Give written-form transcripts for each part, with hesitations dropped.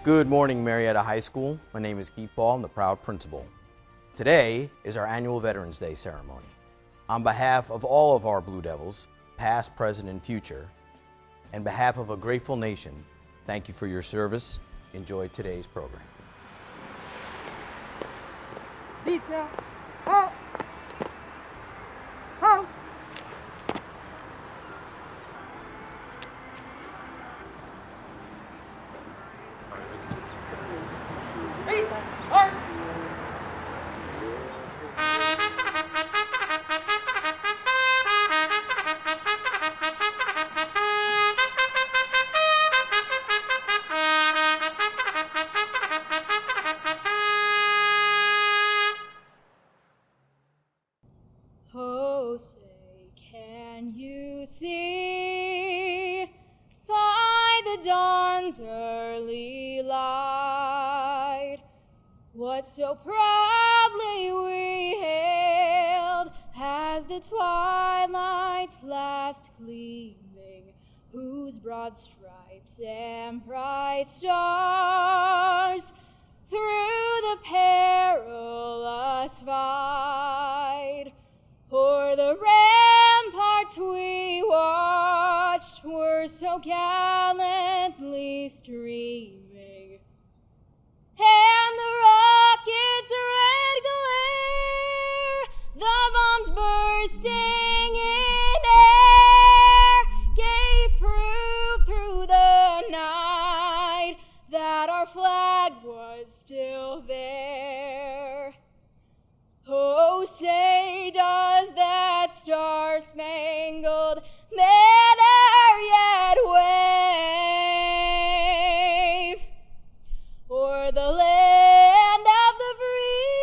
Good morning, Marietta High School. My name is Keith Paul. I'm the proud principal. Today is our annual Veterans Day ceremony. On behalf of all of our Blue Devils, past, present, and future, and behalf of a grateful nation, thank you for your service. Enjoy today's program. Pizza. Ho. Ho. Pizza. Ho. Oh, say, can you see by the dawn's early light what so proudly we hailed as the twilight's last gleaming, whose broad stripes and bright stars through the perilous fight o'er the ramparts we watched were so gallantly streaming, and the rocket's red glare, the bombs bursting in air, gave proof through the night that our flag was still there. Oh, say, does that star-spangled banner yet wave o'er the land of the free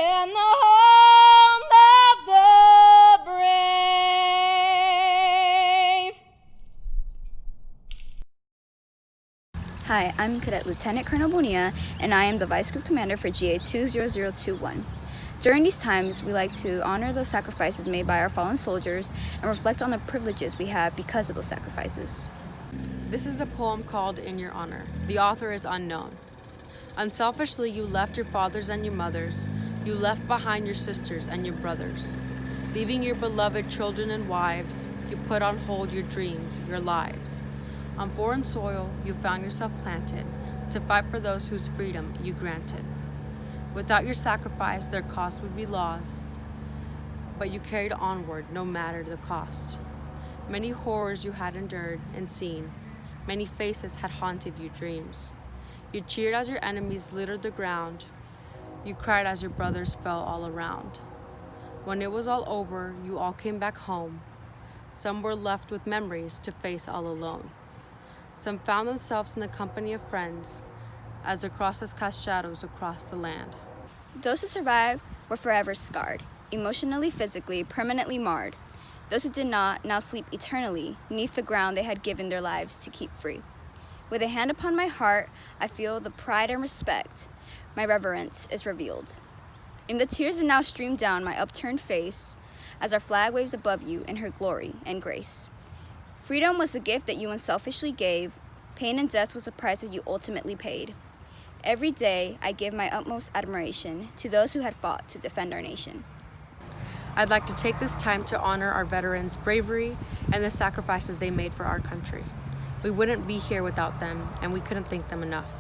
and the home of the brave? Hi, I'm Cadet Lieutenant Colonel Bonilla, and I am the Vice Group Commander for GA 20021. During these times, we like to honor the sacrifices made by our fallen soldiers and reflect on the privileges we have because of those sacrifices. This is a poem called In Your Honor. The author is unknown. Unselfishly, you left your fathers and your mothers. You left behind your sisters and your brothers. Leaving your beloved children and wives, you put on hold your dreams, your lives. On foreign soil, you found yourself planted to fight for those whose freedom you granted. Without your sacrifice, their cost would be lost, but you carried onward no matter the cost. Many horrors you had endured and seen. Many faces had haunted your dreams. You cheered as your enemies littered the ground. You cried as your brothers fell all around. When it was all over, you all came back home. Some were left with memories to face all alone. Some found themselves in the company of friends as the crosses cast shadows across the land. Those who survived were forever scarred, emotionally, physically, permanently marred. Those who did not now sleep eternally neath the ground they had given their lives to keep free. With a hand upon my heart, I feel the pride and respect. My reverence is revealed. In the tears that now stream down my upturned face, as our flag waves above you in her glory and grace. Freedom was the gift that you unselfishly gave. Pain and death was the price that you ultimately paid. Every day, I give my utmost admiration to those who had fought to defend our nation. I'd like to take this time to honor our veterans' bravery and the sacrifices they made for our country. We wouldn't be here without them, and we couldn't thank them enough.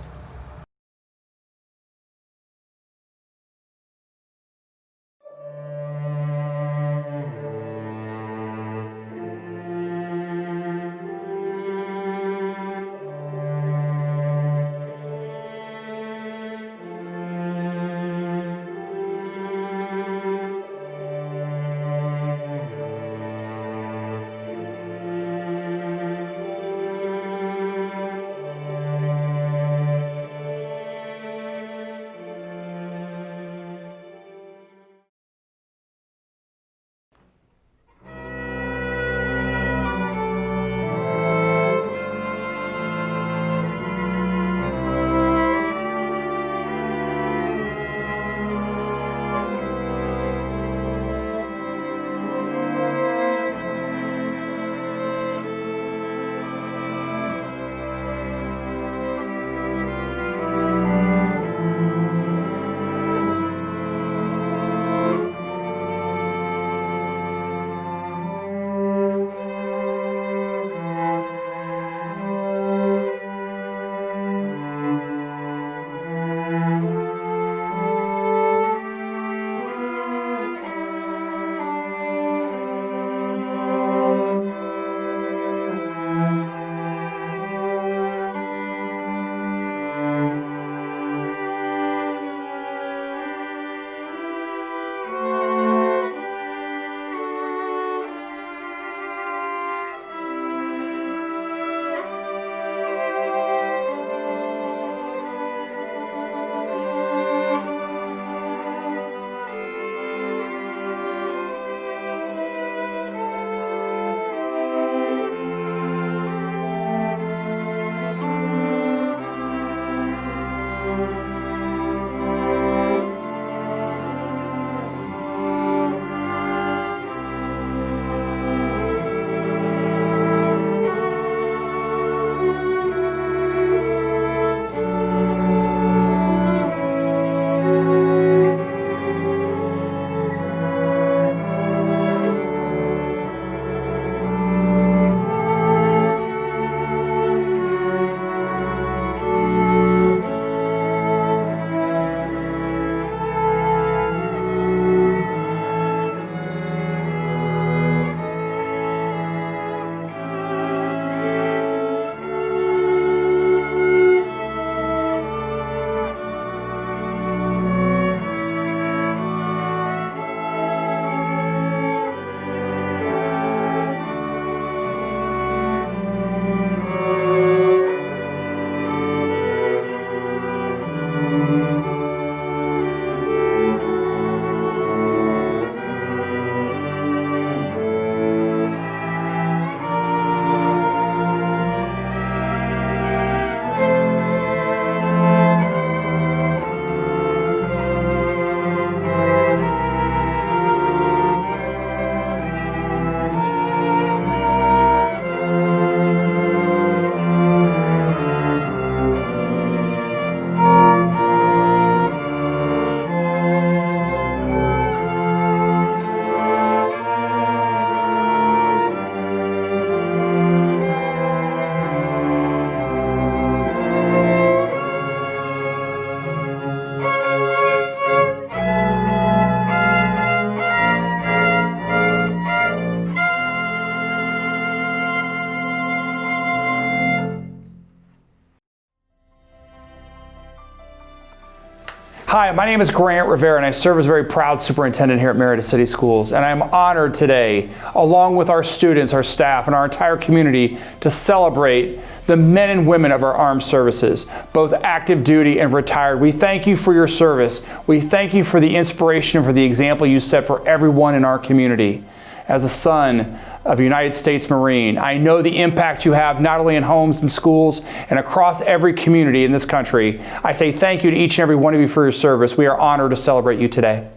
Hi, my name is Grant Rivera, and I serve as a very proud superintendent here at Marietta City Schools. And I'm honored today, along with our students, our staff, and our entire community, to celebrate the men and women of our armed services, both active duty and retired. We thank you for your service. We thank you for the inspiration and for the example you set for everyone in our community. As a son of a United States Marine, I know the impact you have not only in homes and schools and across every community in this country. I say thank you to each and every one of you for your service. We are honored to celebrate you today.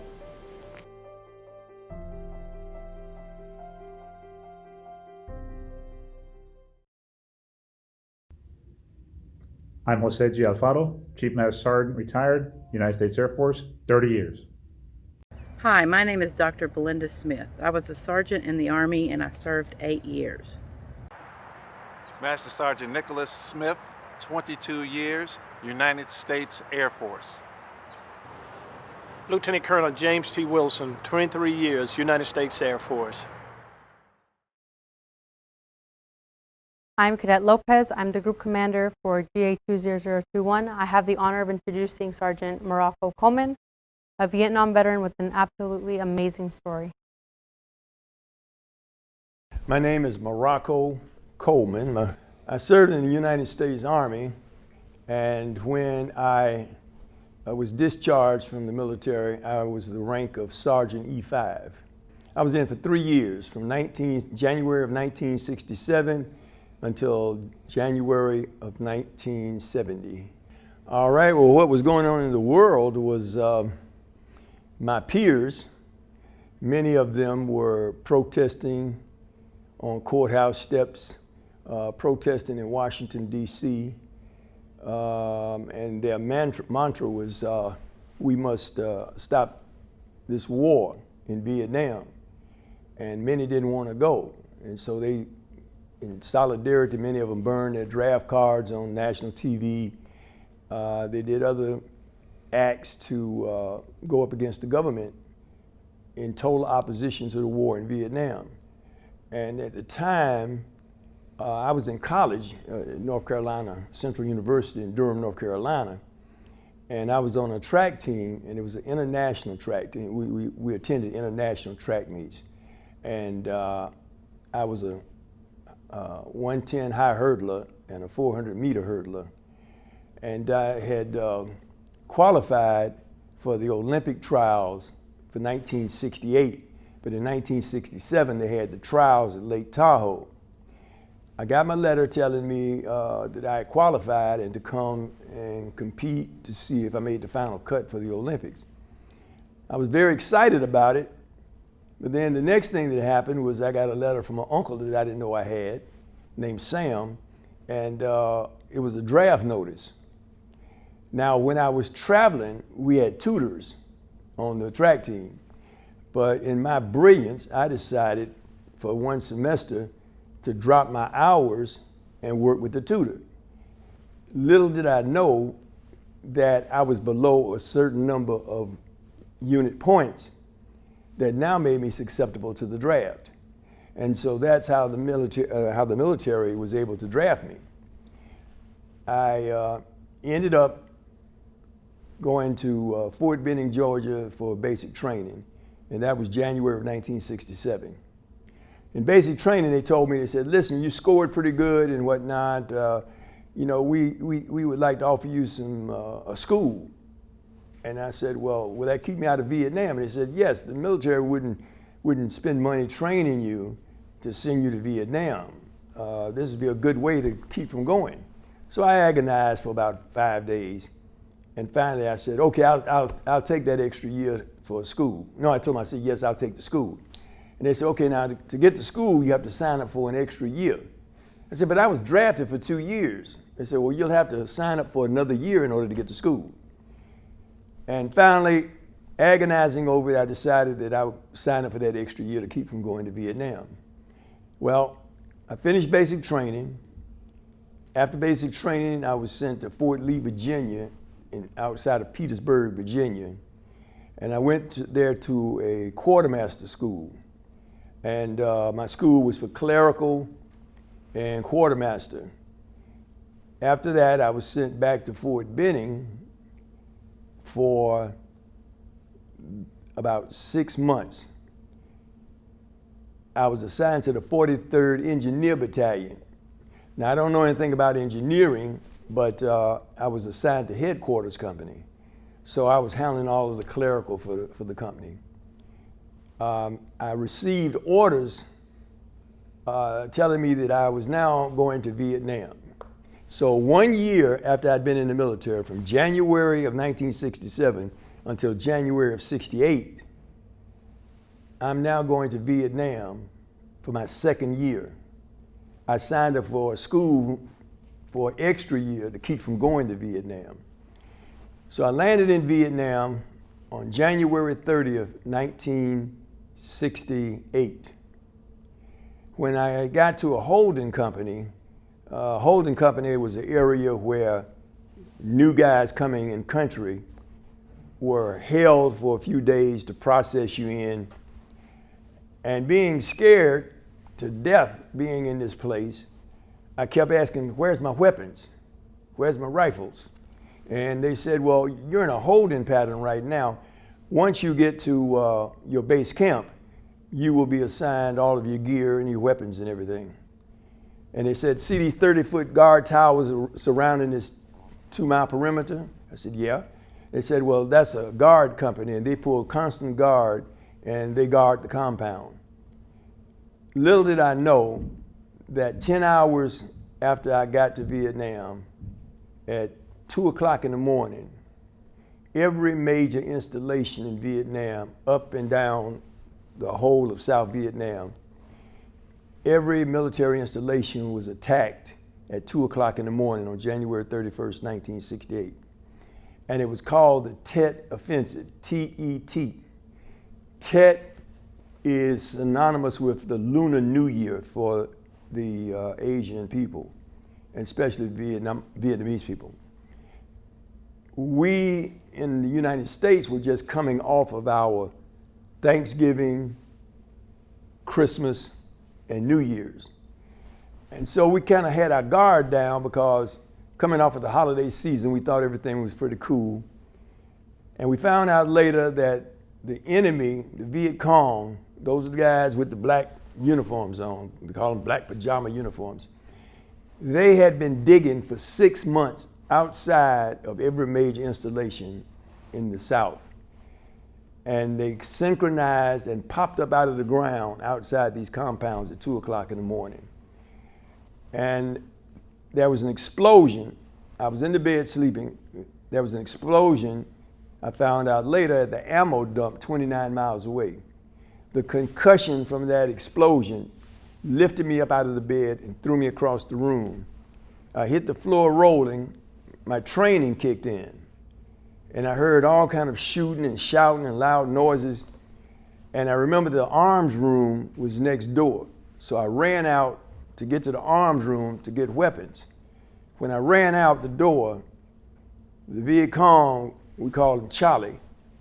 I'm Jose G. Alfaro, Chief Master Sergeant, retired, United States Air Force, 30 years. Hi, my name is Dr. Belinda Smith. I was a sergeant in the Army and I served 8 years. Master Sergeant Nicholas Smith, 22 years, United States Air Force. Lieutenant Colonel James T. Wilson, 23 years, United States Air Force. I'm Cadet Lopez. I'm the group commander for GA20021. I have the honor of introducing Sergeant MOROCCO Coleman, a Vietnam veteran with an absolutely amazing story. My name is MOROCCO Coleman. I served in the United States Army, and when I was discharged from the military, I was the rank of Sergeant E5. I was in for 3 years, from January of 1967 until January of 1970. All right, well, what was going on in the world was my peers, many of them were protesting on courthouse steps, protesting in Washington, D.C., and their mantra was, we must stop this war in Vietnam. And many didn't want to go. And so they, in solidarity, many of them burned their draft cards on national TV. They did other acts to go up against the government in total opposition to the war in Vietnam. And at the time, I was in college at North Carolina Central University in Durham, North Carolina, and I was on a track team, and it was an international track team. We attended international track meets, and I was a 110 high hurdler and a 400-meter hurdler, and I had qualified for the Olympic trials for 1968, but in 1967 they had the trials at Lake Tahoe. I got my letter telling me that I had qualified and to come and compete to see if I made the final cut for the Olympics. I was very excited about it, but then the next thing that happened was I got a letter from an uncle that I didn't know I had, named Sam, and it was a draft notice. Now, when I was traveling, we had tutors on the track team, but in my brilliance, I decided for one semester to drop my hours and work with the tutor. Little did I know that I was below a certain number of unit points that now made me susceptible to the draft. And so that's how the military was able to draft me. I ended up going to Fort Benning, Georgia for basic training, and that was January of 1967. In basic training, they told me, they said, listen, you scored pretty good and whatnot. You know, we would like to offer you some a school. And I said, well, will that keep me out of Vietnam? And they said, yes, the military wouldn't spend money training you to send you to Vietnam. This would be a good way to keep from going. So I agonized for about 5 days. And finally I said, okay, I'll take that extra year for school. No, I told them, I said, yes, I'll take the school. And they said, okay, now to get to school, you have to sign up for an extra year. I said, but I was drafted for 2 years. They said, well, you'll have to sign up for another year in order to get to school. And finally, agonizing over it, I decided that I would sign up for that extra year to keep from going to Vietnam. Well, I finished basic training. After basic training, I was sent to Fort Lee, Virginia, outside of Petersburg, Virginia. And I went there to a quartermaster school. And my school was for clerical and quartermaster. After that, I was sent back to Fort Benning for about 6 months. I was assigned to the 43rd Engineer Battalion. Now, I don't know anything about engineering, but I was assigned to headquarters company. So I was handling all of the clerical for the company. I received orders telling me that I was now going to Vietnam. So 1 year after I'd been in the military, from January of 1967 until January of 68, I'm now going to Vietnam for my second year. I signed up for a school for an extra year to keep from going to Vietnam. So I landed in Vietnam on January 30th, 1968. When I got to a holding company was an area where new guys coming in country were held for a few days to process you in. And being scared to death being in this place, I kept asking, where's my weapons? Where's my rifles? And they said, well, you're in a holding pattern right now. Once you get to your base camp, you will be assigned all of your gear and your weapons and everything. And they said, see these 30-foot guard towers surrounding this 2-mile perimeter? I said, yeah. They said, well, that's a guard company, and they pull constant guard, and they guard the compound. Little did I know that 10 hours after I got to Vietnam, at 2 o'clock in the morning, every major installation in Vietnam, up and down the whole of South Vietnam, every military installation was attacked at 2 o'clock in the morning on January 31st, 1968. And it was called the Tet Offensive, T-E-T. Tet is synonymous with the Lunar New Year for the Asian people, and especially Vietnamese people. We in the United States were just coming off of our Thanksgiving, Christmas, and New Year's. And so we kind of had our guard down because coming off of the holiday season, we thought everything was pretty cool. And we found out later that the enemy, the Viet Cong, those are the guys with the black uniforms on, we call them black pajama uniforms. They had been digging for 6 months outside of every major installation in the South. And they synchronized and popped up out of the ground outside these compounds at 2 o'clock in the morning. And there was an explosion. I was in the bed sleeping. There was an explosion, I found out later, at the ammo dump 29 miles away. The concussion from that explosion lifted me up out of the bed and threw me across the room. I hit the floor rolling. My training kicked in. And I heard all kind of shooting and shouting and loud noises. And I remember the arms room was next door. So I ran out to get to the arms room to get weapons. When I ran out the door, the Viet Cong, we called him Charlie.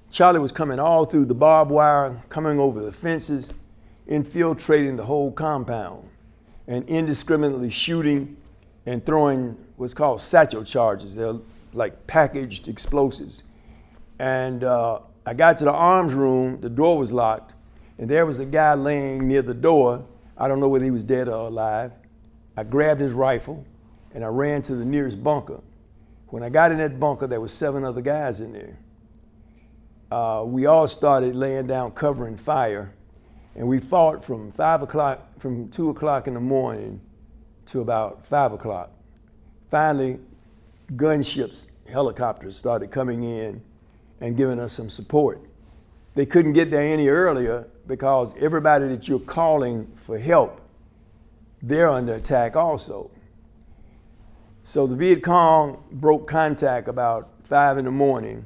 Charlie was coming all through the barbed wire, coming over the fences, infiltrating the whole compound, and indiscriminately shooting and throwing what's called satchel charges. They're like packaged explosives. And I got to the arms room, the door was locked, and there was a guy laying near the door. I don't know whether he was dead or alive. I grabbed his rifle and I ran to the nearest bunker. When I got in that bunker, there were 7 other guys in there. We all started laying down cover and fire, and we fought from 2 o'clock in the morning to about 5 o'clock. Finally, gunships, helicopters started coming in and giving us some support. They couldn't get there any earlier because everybody that you're calling for help, they're under attack also. So the Viet Cong broke contact about 5 in the morning,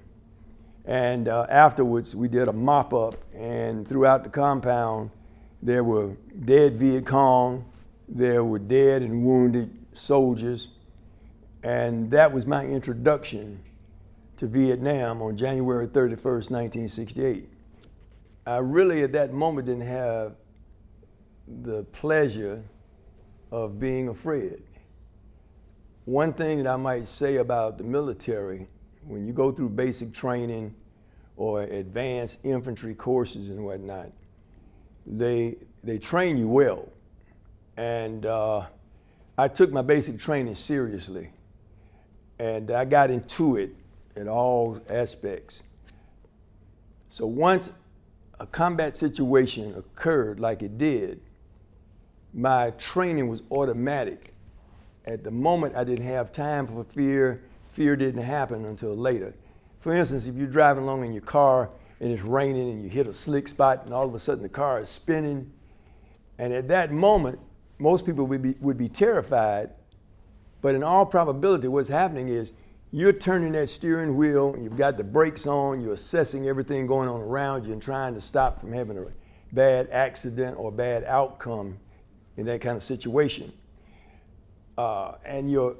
and afterwards we did a mop-up, and throughout the compound there were dead Viet Cong, there were dead and wounded soldiers, and that was my introduction to Vietnam on January 31st, 1968. I really at that moment didn't have the pleasure of being afraid. One thing that I might say about the military when you go through basic training or advanced infantry courses and whatnot, they train you well. And I took my basic training seriously, and I got into it in all aspects. So once a combat situation occurred like it did, my training was automatic. At the moment, I didn't have time for fear. Fear didn't happen until later. For instance, if you're driving along in your car and it's raining and you hit a slick spot and all of a sudden the car is spinning, and at that moment, most people would be terrified, but in all probability what's happening is you're turning that steering wheel, you've got the brakes on, you're assessing everything going on around you and trying to stop from having a bad accident or bad outcome in that kind of situation. And your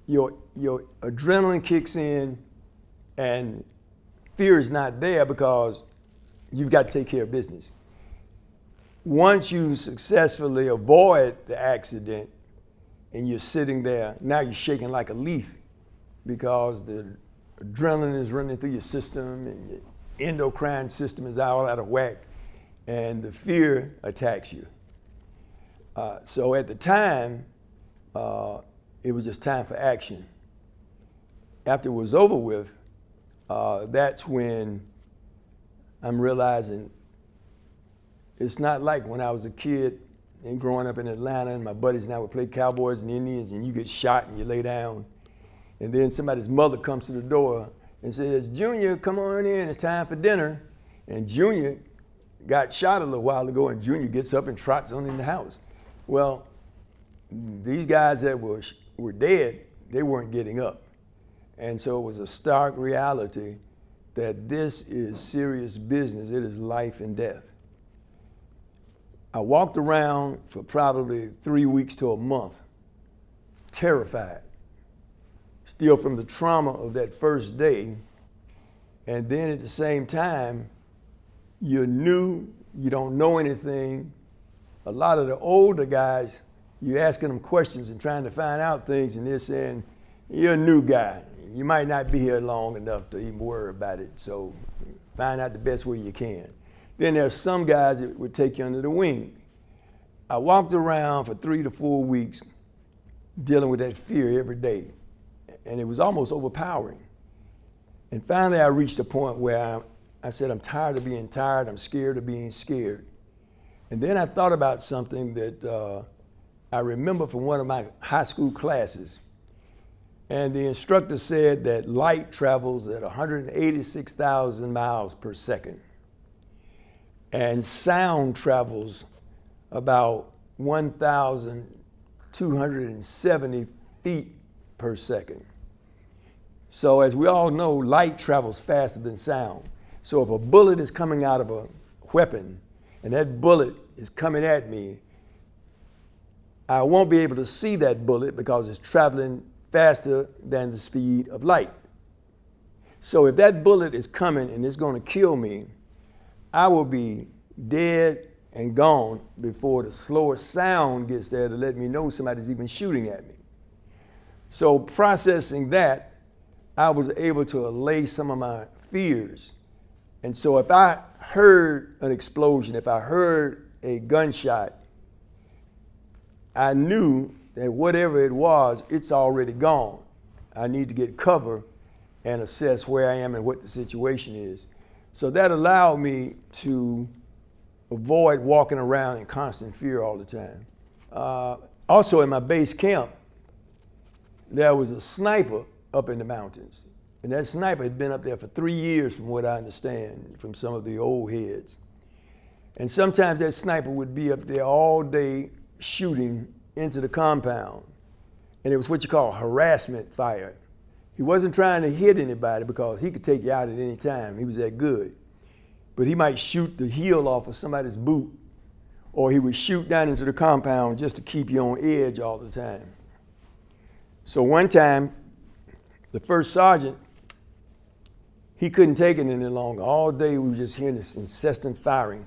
adrenaline kicks in and fear is not there because you've got to take care of business. Once you successfully avoid the accident and you're sitting there, now you're shaking like a leaf because the adrenaline is running through your system and your endocrine system is all out of whack and the fear attacks you. So at the time, it was just time for action. After it was over with, that's when I'm realizing it's not like when I was a kid and growing up in Atlanta and my buddies and I would play Cowboys and Indians and you get shot and you lay down. And then somebody's mother comes to the door and says, Junior, come on in, it's time for dinner. And Junior got shot a little while ago and Junior gets up and trots on in the house. Well, these guys that were dead, they weren't getting up. And so it was a stark reality that this is serious business. It is life and death. I walked around for probably 3 weeks to a month, terrified, still from the trauma of that first day. And then at the same time, you're new, you don't know anything. A lot of the older guys, you're asking them questions and trying to find out things, and they're saying, you're a new guy. You might not be here long enough to even worry about it, so find out the best way you can. Then there's some guys that would take you under the wing. I walked around for 3 to 4 weeks dealing with that fear every day, and it was almost overpowering. And finally I reached a point where I said, I'm tired of being tired, I'm scared of being scared. And then I thought about something that I remember from one of my high school classes. And the instructor said that light travels at 186,000 miles per second. And sound travels about 1,270 feet per second. So as we all know, light travels faster than sound. So if a bullet is coming out of a weapon and that bullet is coming at me, I won't be able to see that bullet because it's traveling faster than the speed of light. So if that bullet is coming and it's going to kill me, I will be dead and gone before the slower sound gets there to let me know somebody's even shooting at me. So processing that, I was able to allay some of my fears. And so if I heard an explosion, if I heard a gunshot, I knew that whatever it was, it's already gone. I need to get cover and assess where I am and what the situation is. So that allowed me to avoid walking around in constant fear all the time. Also in my base camp, there was a sniper up in the mountains. And that sniper had been up there for 3 years from what I understand from some of the old heads. And sometimes that sniper would be up there all day shooting into the compound. And it was what you call harassment fire. He wasn't trying to hit anybody because he could take you out at any time. He was that good. But he might shoot the heel off of somebody's boot, or he would shoot down into the compound just to keep you on edge all the time. So one time, the first sergeant, he couldn't take it any longer. All day we were just hearing this incessant firing.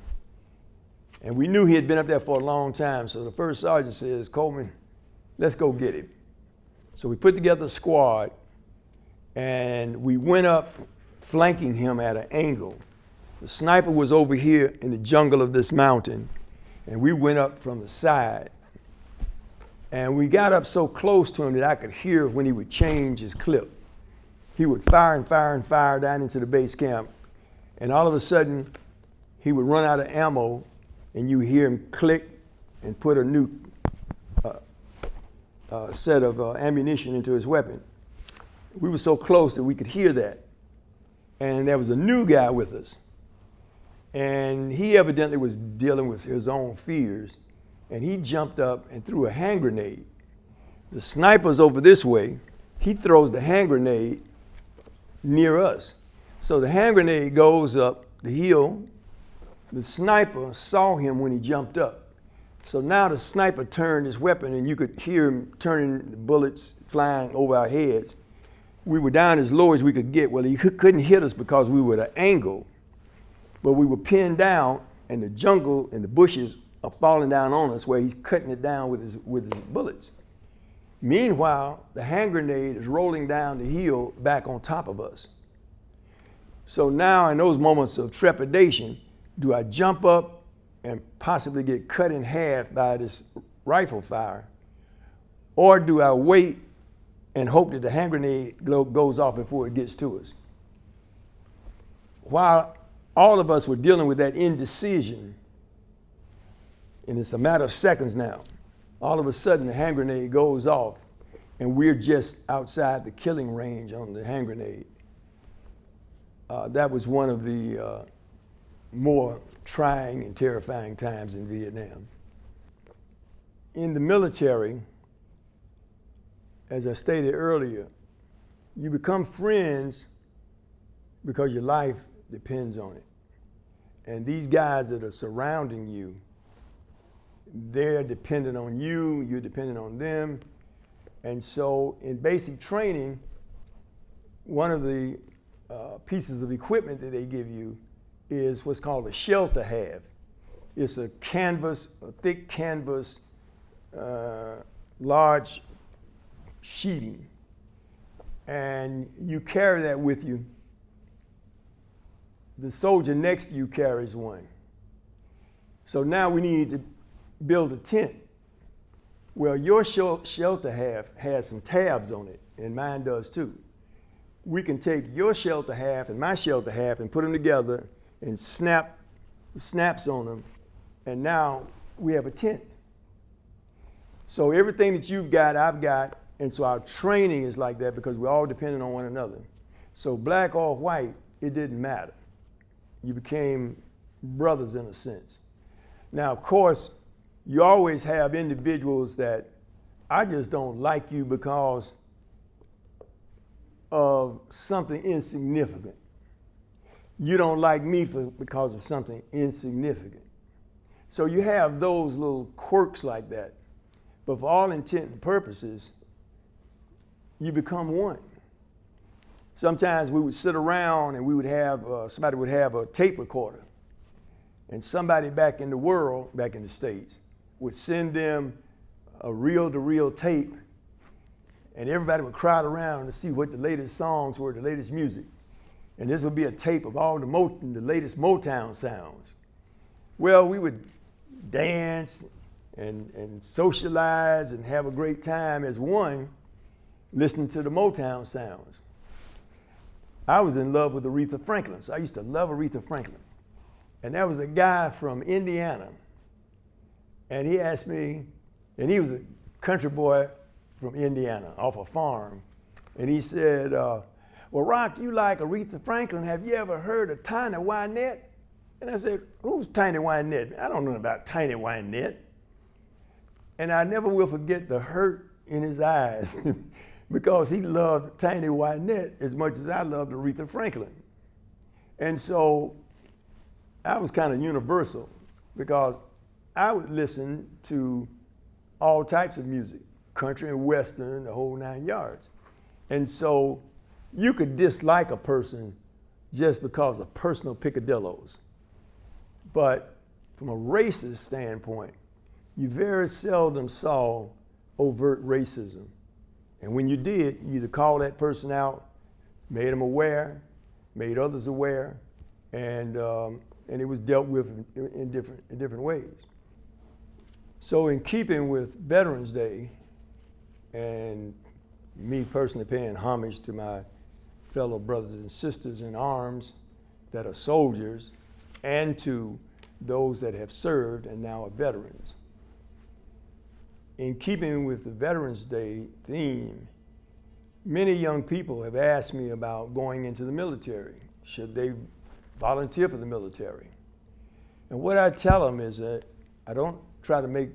And we knew he had been up there for a long time, so the first sergeant says, Coleman, let's go get him. So we put together a squad, and we went up flanking him at an angle. The sniper was over here in the jungle of this mountain, and we went up from the side. And we got up so close to him that I could hear when he would change his clip. He would fire and fire and fire down into the base camp, and all of a sudden, he would run out of ammo, and you hear him click and put a new set of ammunition into his weapon. We were so close that we could hear that. And there was a new guy with us. And he evidently was dealing with his own fears. And he jumped up and threw a hand grenade. The sniper's over this way. He throws the hand grenade near us. So the hand grenade goes up the hill. The sniper saw him when he jumped up. So now the sniper turned his weapon, and you could hear him turning the bullets flying over our heads. We were down as low as we could get. Well, he couldn't hit us because we were at an angle, but we were pinned down, and the jungle and the bushes are falling down on us where he's cutting it down with his bullets. Meanwhile, the hand grenade is rolling down the hill back on top of us. So now in those moments of trepidation, do I jump up and possibly get cut in half by this rifle fire? Or do I wait and hope that the hand grenade goes off before it gets to us? While all of us were dealing with that indecision, and it's a matter of seconds now, all of a sudden the hand grenade goes off, and we're just outside the killing range on the hand grenade. That was one of the more trying and terrifying times in Vietnam. In the military, as I stated earlier, you become friends because your life depends on it. And these guys that are surrounding you, they're dependent on you, you're dependent on them. And so in basic training, one of the pieces of equipment that they give you is what's called a shelter half. It's a canvas, a thick canvas, large sheeting. And you carry that with you. The soldier next to you carries one. So now we need to build a tent. Well, your shelter half has some tabs on it, and mine does too. We can take your shelter half and my shelter half and put them together and snap the snaps on them, and now we have a tent. So everything that you've got, I've got, and so our training is like that because we're all dependent on one another. So black or white, it didn't matter. You became brothers in a sense. Now, of course, you always have individuals that I just don't like you because of something insignificant. You don't like me because of something insignificant. So you have those little quirks like that. But for all intent and purposes, you become one. Sometimes we would sit around and we would have, somebody would have a tape recorder. And somebody back in the world, back in the States, would send them a reel-to-reel tape, and everybody would crowd around to see what the latest songs were, the latest music. And this would be a tape of all the latest Motown sounds. Well, we would dance and socialize and have a great time as one, listening to the Motown sounds. I was in love with Aretha Franklin, so I used to love Aretha Franklin. And there was a guy from Indiana, and he asked me, and he was a country boy from Indiana, off a farm, and he said, well, Rock, you like Aretha Franklin. Have you ever heard of Tiny Wynette? And I said, who's Tiny Wynette? I don't know about Tiny Wynette. And I never will forget the hurt in his eyes because he loved Tiny Wynette as much as I loved Aretha Franklin. And so I was kind of universal because I would listen to all types of music, country and western, the whole 9 yards. And so you could dislike a person just because of personal picadillos. But from a racist standpoint, you very seldom saw overt racism. And when you did, you either called that person out made them aware, made others aware, and it was dealt with in different ways. So in keeping with Veterans Day and me personally paying homage to my fellow brothers and sisters in arms that are soldiers and to those that have served and now are veterans. In keeping with the Veterans Day theme, many young people have asked me about going into the military. Should they volunteer for the military? And what I tell them is that I don't try to make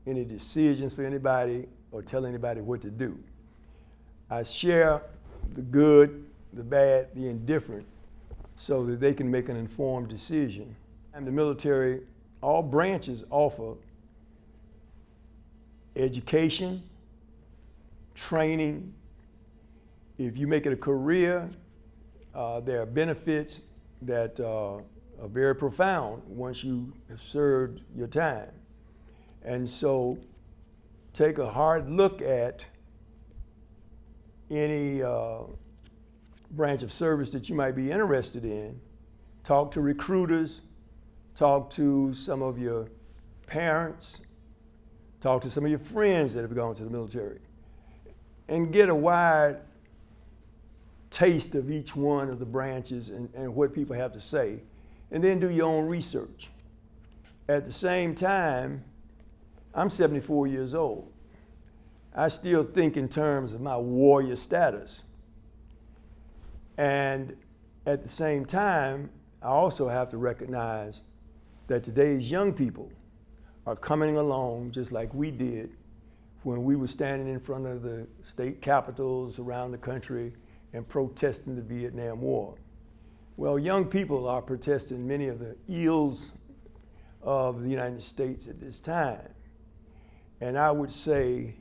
any decisions for anybody or tell anybody what to do. I share the good, the bad, the indifferent, so that they can make an informed decision. In the military, all branches offer education, training. If you make it a career, there are benefits that are very profound once you have served your time. And so take a hard look at any branch of service that you might be interested in. Talk to recruiters, talk to some of your parents, talk to some of your friends that have gone to the military, and get a wide taste of each one of the branches and what people have to say, and then do your own research. At the same time, I'm 74 years old. I still think in terms of my warrior status. And at the same time, I also have to recognize that today's young people are coming along just like we did when we were standing in front of the state capitals around the country and protesting the Vietnam War. Well, young people are protesting many of the ills of the United States at this time. And I would say,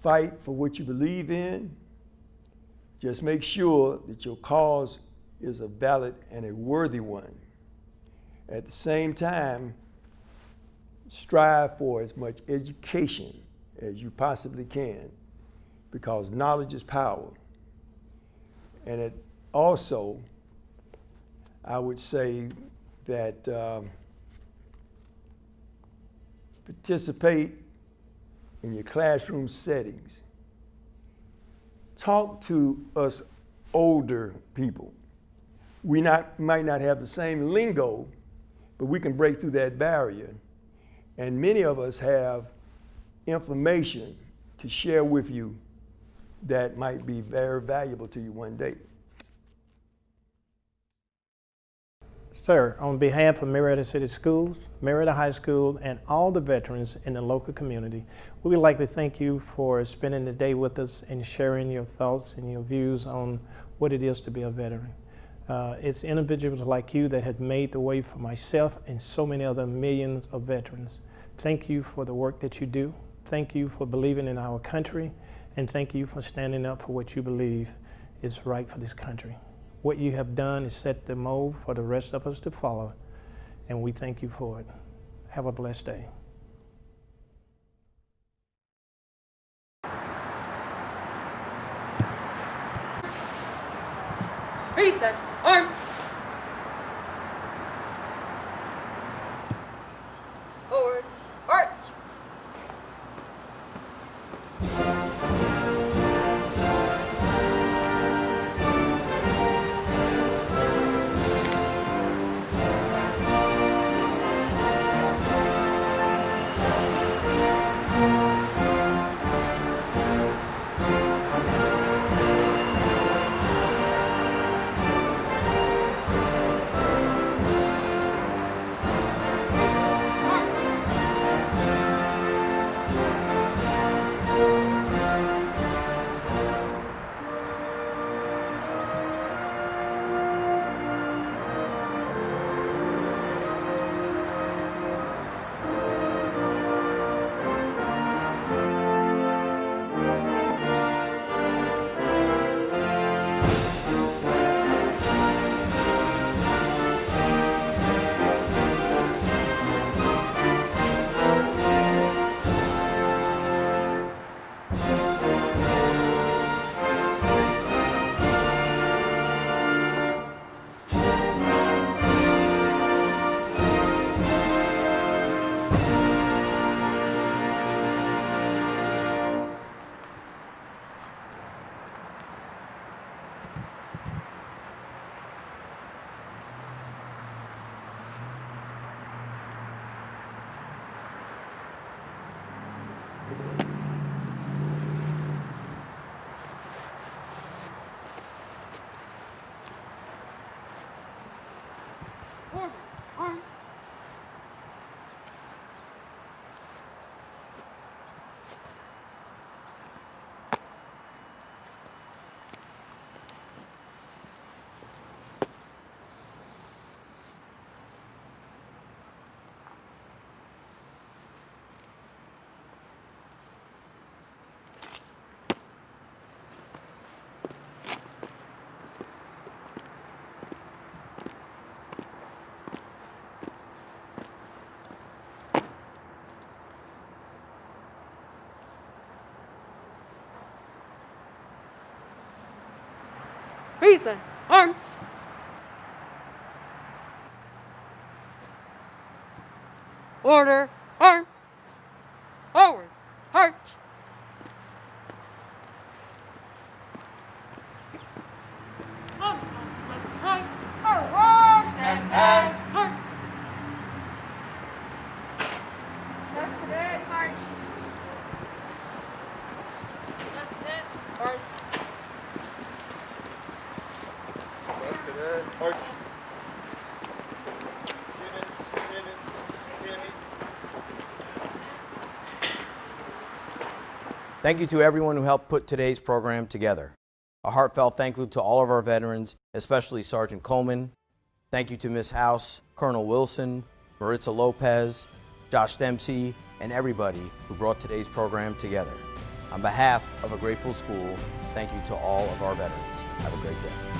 fight for what you believe in. Just make sure that your cause is a valid and a worthy one. At the same time, strive for as much education as you possibly can, because knowledge is power. And also, I would say that participate in your classroom settings. Talk to us older people. We might not have the same lingo, but we can break through that barrier. And many of us have information to share with you that might be very valuable to you one day. Sir, on behalf of Marietta City Schools, Marietta High School, and all the veterans in the local community, we would like to thank you for spending the day with us and sharing your thoughts and your views on what it is to be a veteran. It's individuals like you that have made the way for myself and so many other millions of veterans. Thank you for the work that you do. Thank you for believing in our country, and thank you for standing up for what you believe is right for this country. What you have done is set the mold for the rest of us to follow, and we thank you for it. Have a blessed day. Reset. Arm. Forward. Arch. Order. Arms. Reason. Arms. Order. Arms. Forward. Arch. Right. Forward. Stand fast. Arch. Left cadet. March. Left cadet. Arch. Arch. Thank you to everyone who helped put today's program together. A heartfelt thank you to all of our veterans, especially Sergeant Coleman. Thank you to Ms. House, Colonel Wilson, Marietta Lopez, Josh Dempsey, and everybody who brought today's program together. On behalf of a grateful school, thank you to all of our veterans. Have a great day.